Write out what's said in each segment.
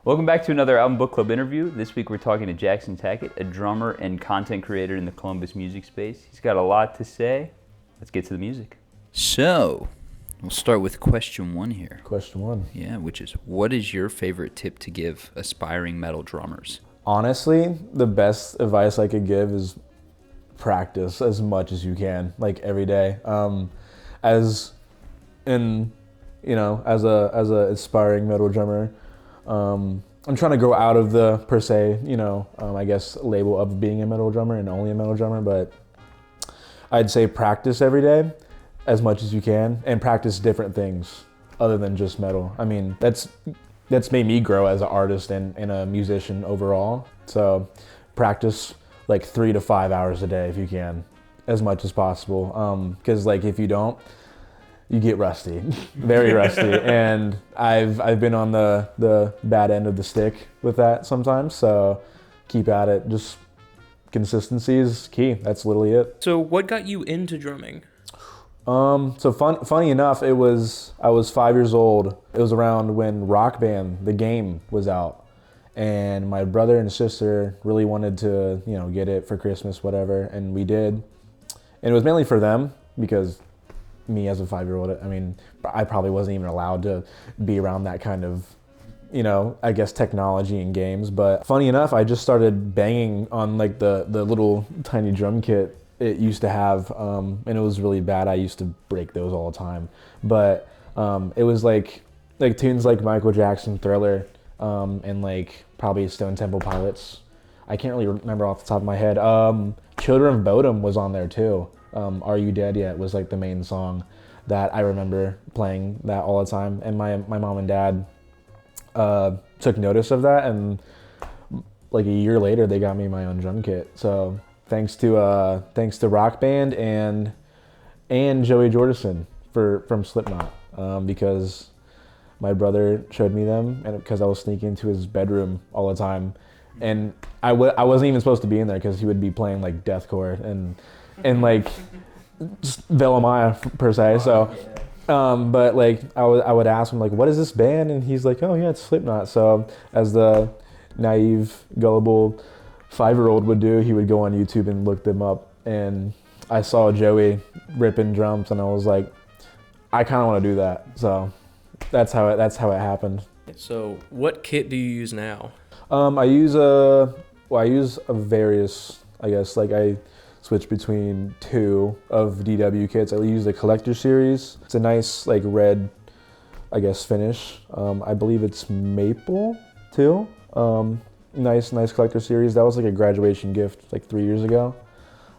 Welcome back to another Album Book Club interview. This week we're talking to Jaxson Tackett, a drummer and content creator in the Columbus music space. He's got a lot to say. Let's get to the music. So, we'll start with question one here. Question one. Yeah, which is, what is your favorite tip to give aspiring metal drummers? Honestly, the best advice I could give is practice as much as you can, like every day. As a aspiring metal drummer, I'm trying to grow out of the per se, I guess label of being a metal drummer and only a metal drummer, but I'd say practice every day as much as you can and practice different things other than just metal. I mean, that's made me grow as an artist and a musician overall. So practice like 3 to 5 hours a day if you can, as much as possible. Because if you don't, you get rusty, very rusty. And I've been on the bad end of the stick with that sometimes. So keep at it. Just consistency is key. That's literally it. So what got you into drumming? Funny enough, I was 5 years old. It was around when Rock Band, the game, was out. And my brother and sister really wanted to, get it for Christmas, whatever. And we did. And it was mainly for them because me as a 5-year-old, I probably wasn't even allowed to be around that kind of, I guess technology and games. But funny enough, I just started banging on the little tiny drum kit it used to have, and it was really bad. I used to break those all the time. But it was like tunes like Michael Jackson, Thriller, and probably Stone Temple Pilots. I can't really remember off the top of my head. Children of Bodom was on there too. Are You Dead Yet was the main song that I remember playing that all the time. And my mom and dad took notice of that, and a year later they got me my own drum kit. So thanks to Rock Band and Joey Jordison from Slipknot, because my brother showed me them, and because I was sneaking into his bedroom all the time, and I wasn't even supposed to be in there because he would be playing deathcore and just Veil Maya per se. So, but I would ask him what is this band, and he's like, oh yeah, it's Slipknot. So as the naive, gullible 5-year-old would do, he would go on YouTube and look them up, and I saw Joey ripping drums, and I was like, I kind of want to do that. So that's how it happened. So what kit do you use now? I use a various, I guess, I switch between 2 of DW kits. I use the Collector Series. It's a nice red, I guess, finish. I believe it's maple too. Nice Collector Series. That was a graduation gift 3 years ago.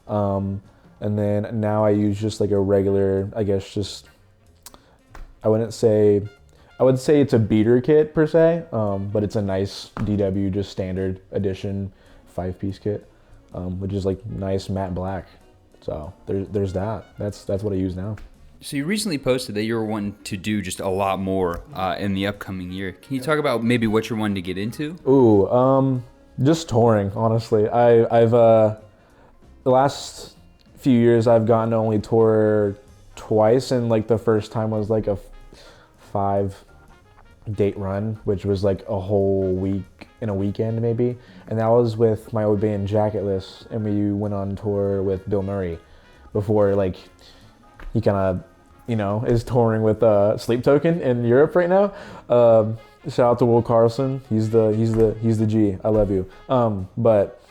And then now I use just a regular, I guess, I would say it's a beater kit per se, but it's a nice DW just standard edition 5-piece kit, which is nice matte black. So there's that. That's what I use now. So you recently posted that you're wanting to do just a lot more in the upcoming year. Can you talk about maybe what you're wanting to get into? Ooh, just touring, honestly. I've the last few years I've gotten to only tour twice, and the first time was a 5-date run, which was a whole week in a weekend maybe, and that was with my old band Jacketless, and we went on tour with Bill Murray before he kind of is touring with Sleep Token in Europe right now. Shout out to Will Carson. He's the G. I love you. But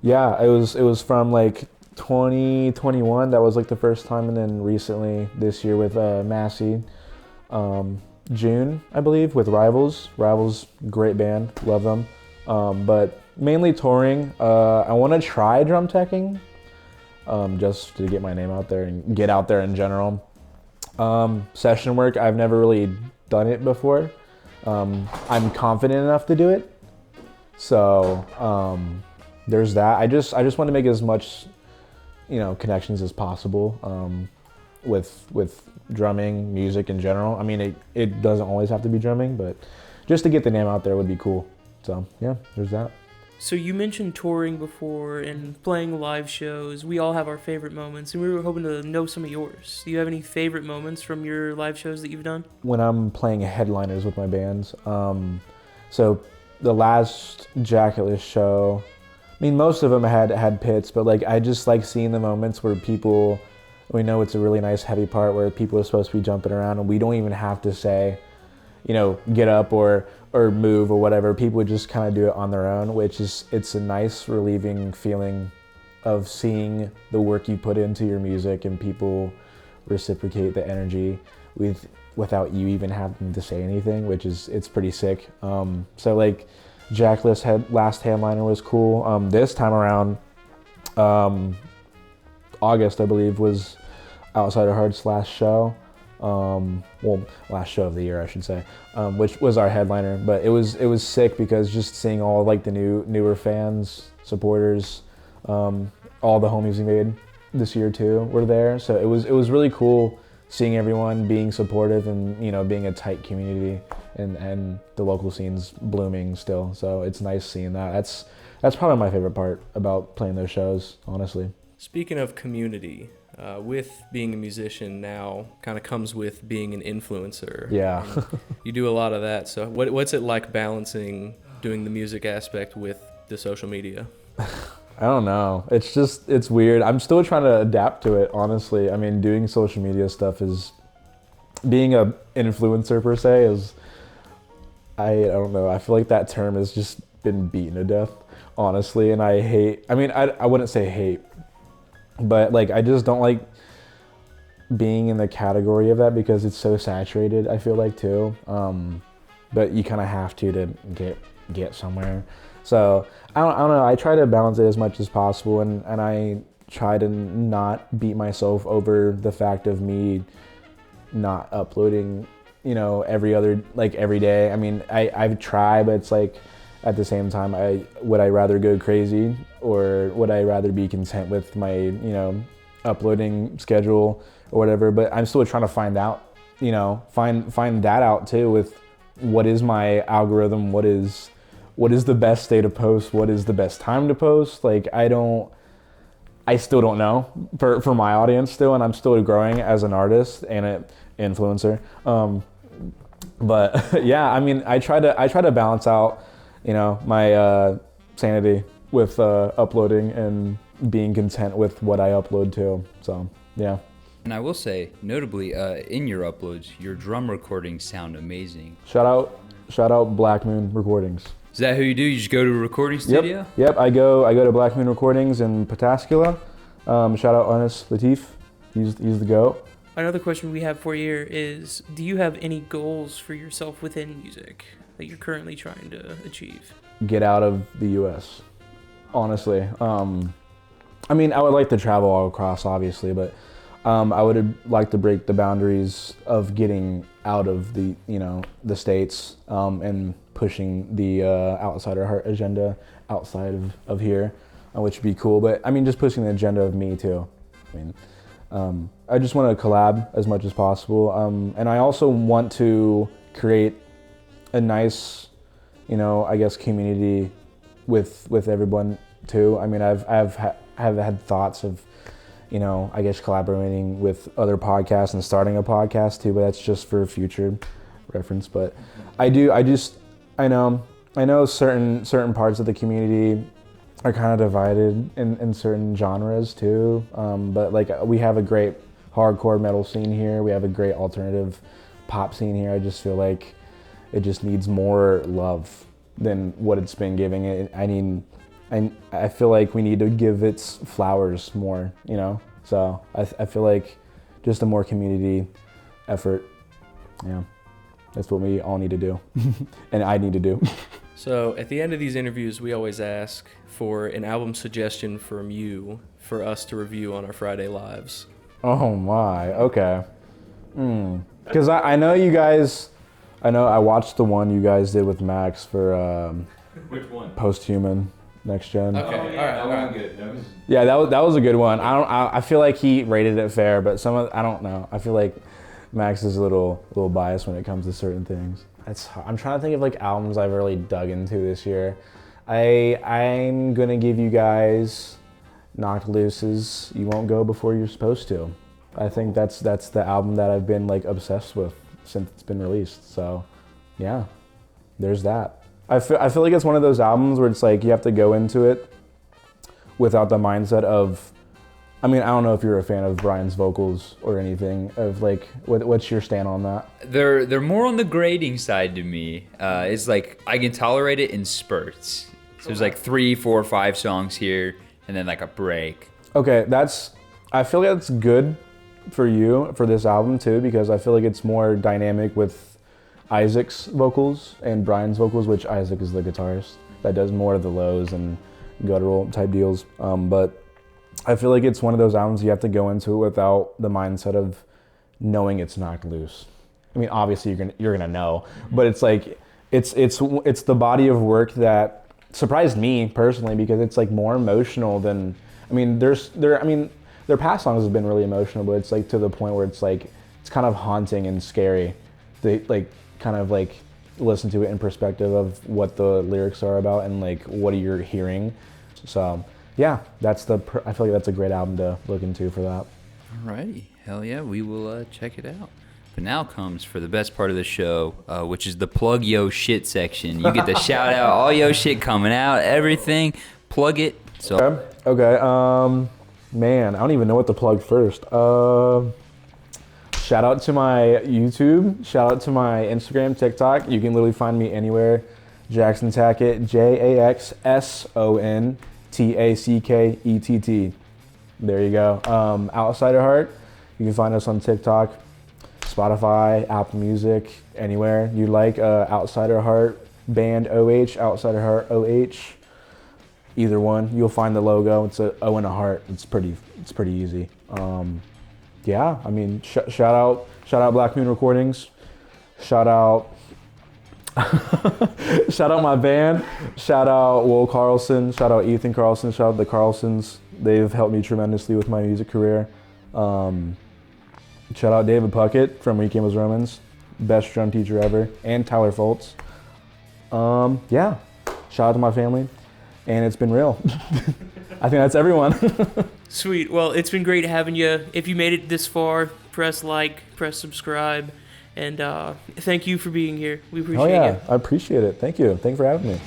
yeah, it was from 2021. That was the first time, and then recently this year with Massey. June, I believe, with Rivals. Rivals, great band, love them. But mainly touring. I want to try drum teching, just to get my name out there and get out there in general. Session work, I've never really done it before. I'm confident enough to do it. So there's that. I just want to make as much, connections as possible. With drumming, music in general. I mean, it doesn't always have to be drumming, but just to get the name out there would be cool. So yeah, there's that. So you mentioned touring before and playing live shows. We all have our favorite moments, and we were hoping to know some of yours. Do you have any favorite moments from your live shows that you've done? When I'm playing headliners with my bands, so the last Jacketless show, I mean, most of them had pits, but like I just like seeing the moments where people, we know it's a really nice heavy part where people are supposed to be jumping around and we don't even have to say, get up or move or whatever. People just kind of do it on their own, it's a nice relieving feeling of seeing the work you put into your music and people reciprocate the energy without you even having to say anything, it's pretty sick. So like Jackless last headliner was cool. This time around, August I believe was Outside of Heart's last show. Last show of the year I should say, which was our headliner. But it was sick because just seeing all like the newer fans, supporters, all the homies we made this year too were there. So it was really cool seeing everyone being supportive and being a tight community and the local scene's blooming still. So it's nice seeing that. That's probably my favorite part about playing those shows, honestly. Speaking of community, with being a musician now kind of comes with being an influencer. Yeah. You do a lot of that. So what's it like balancing doing the music aspect with the social media? I don't know. It's weird. I'm still trying to adapt to it, honestly. I mean, doing social media stuff being an influencer per se I don't know. I feel like that term has just been beaten to death, honestly. And I wouldn't say hate, but like, I just don't like being in the category of that because it's so saturated, I feel like too. But you kind of have to get somewhere. So I don't know. I try to balance it as much as possible, and I try to not beat myself over the fact of me not uploading, every day. I mean, I've tried, but it's like at the same time, would I rather go crazy or would I rather be content with my uploading schedule or whatever? But I'm still trying to find out, find that out too with what is my algorithm, what is the best day to post, what is the best time to post. Like I still don't know for my audience still, and I'm still growing as an artist and an influencer. But yeah, I mean, I try to balance out, my sanity with uploading and being content with what I upload too. So yeah. And I will say, notably, in your uploads, your drum recordings sound amazing. Shout out Black Moon Recordings. Is that who you do? You just go to a recording studio? Yep. I go to Black Moon Recordings in Pataskala. Shout out Anis Latif. He's the GOAT. Another question we have for you is, do you have any goals for yourself within music that you're currently trying to achieve? Get out of the U.S., honestly. I mean, I would like to travel all across, obviously, but I would like to break the boundaries of getting out of the States and pushing the Outsider Heart agenda outside of here, which would be cool. But I mean, just pushing the agenda of me too. I mean, I just want to collab as much as possible, and I also want to create a nice, I guess, community with everyone too. I mean, I've had thoughts of, I guess collaborating with other podcasts and starting a podcast too, but that's just for future reference. But I know certain parts of the community are kind of divided in certain genres too. But like, we have a great hardcore metal scene here. We have a great alternative pop scene here. I just feel like it just needs more love than what it's been giving it. I feel like we need to give its flowers more, So I feel like just a more community effort. Yeah, that's what we all need to do, and I need to do. So at the end of these interviews, we always ask for an album suggestion from you for us to review on our Friday lives. Oh my, okay. Because I know you guys, I watched the one you guys did with Max for Which one? Post-Human Next Gen. Okay, all right. Good. Yeah, that was a good one. I feel like he rated it fair, but I don't know. I feel like Max is a little biased when it comes to certain things. I'm trying to think of like albums I've really dug into this year. I'm gonna give you guys Knocked Loose's You Won't Go Before You're Supposed To. I think that's the album that I've been like obsessed with since it's been released. So yeah, there's that. I feel like it's one of those albums where it's like you have to go into it without the mindset of, I mean, I don't know if you're a fan of Brian's vocals or anything, of like, what's your stand on that? They're more on the grading side to me. It's like I can tolerate it in spurts. So there's like 3, 4, 5 songs here, and then like a break. Okay, I feel like that's good for you for this album too, because I feel like it's more dynamic with Isaac's vocals and Brian's vocals, which Isaac is the guitarist that does more of the lows and guttural type deals. But I feel like it's one of those albums you have to go into it without the mindset of knowing it's knocked loose. I mean, obviously you're gonna know, but it's like it's the body of work that surprised me personally, because it's like more emotional than, I mean, their past songs have been really emotional, but it's like to the point where it's like it's kind of haunting and scary. They like kind of like listen to it in perspective of what the lyrics are about and like what you're hearing. So yeah, I feel like that's a great album to look into for that. Alrighty, hell yeah, we will check it out. But now comes for the best part of the show, which is the plug yo shit section. You get to shout out all yo shit coming out, everything, plug it. So Okay. Man, I don't even know what to plug first. Shout out to my YouTube. Shout out to my Instagram, TikTok. You can literally find me anywhere. Jaxson Tackett, JaxsonTackett. There you go. Outsider Heart. You can find us on TikTok, Spotify, Apple Music, anywhere you like. Outsider Heart band OH, Outsider Heart OH. Either one, you'll find the logo. It's a O and a heart. It's pretty easy. Yeah, I mean, shout out Black Moon Recordings. Shout out my band. Shout out Will Carlson. Shout out Ethan Carlson. Shout out the Carlsons. They've helped me tremendously with my music career. Shout out David Puckett from Weekend Was Romans, best drum teacher ever, and Tyler Foltz. Yeah, shout out to my family. And it's been real. I think that's everyone. Sweet. Well, it's been great having you. If you made it this far, press like, press subscribe, and thank you for being here. We appreciate it. Oh yeah, I appreciate it. Thank you. Thanks for having me.